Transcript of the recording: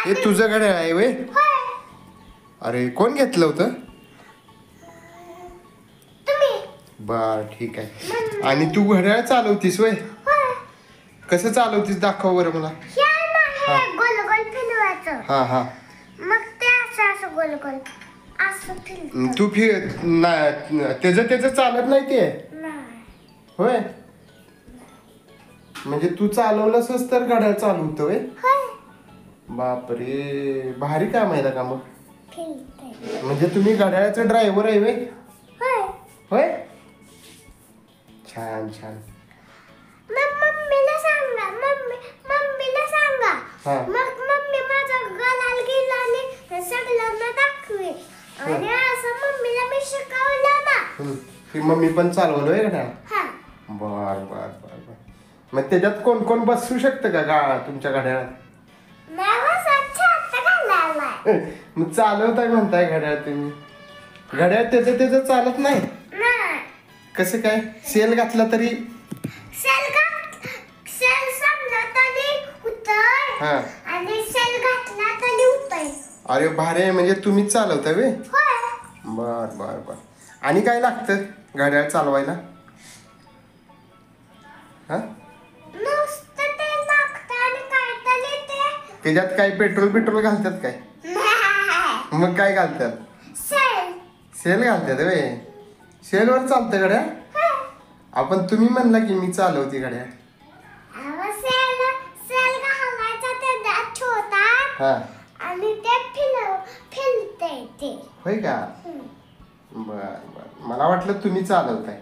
हे तुझं घड्याळ आहे वे? अरे कोण घेतलं होतं? बर ठीक आहे. आणि तू घड्याळ चालवतीस वय? कसं चालवतीस दाखव बरं मला. गोल गोल फिरवायचं. हा हा. मग ते असं असं गोल गोल असं फिरतं. तू त्याचं चालत नाही ते नाही. होय. म्हणजे तू चालवलंसच तर घड्याळ चालू होतं वय? बापरे भारी काम आहे का मग. फिरतंय. म्हणजे तुम्ही घड्याळाचं ड्रायव्हर आहे वय? होय. छान छान. मम्मीला सांगा. मम्मीला सांगा. मग मम्मी माझा गलाल गेला आणि सगळ्यांना दाखवे. आणि असं मम्मीला मी शिकवलं ना. ती मम्मी पण चालवलोय घड्याळ. हा. बर बर बर बर. मग त्याच्यात कोण कोण बसू शकतं का तुमच्या घड्याळात? नाही बसायचं आता घालायला. मग चालवताय म्हणताय घड्याळ तुम्ही. घड्याळ त्याचं चालत नाही. नाही. कसं काय? सेल घातला तरी सेल संपला तरी उतर. आणि सेल घातला तरी उतर. अरे भारी आहे. म्हणजे तुम्हीच चालवताय वे? होय. बर बर बर. आणि काय लागतं घड्याळ चालवायला? हा नुसतं ते लागतं आणि काय तरी ते. त्याच्यात काय पेट्रोल घालतात काय? मग काय घालतात? सेल घालतात वे. सेलवर चालतं घड्याळ? आपण तुम्ही म्हणला की मी चालवते घड्याळ. सेल घालायचा ते छोटा. आणि ते फिरते ते. होय का? बर बर. मला वाटलं तुम्ही चालवताय.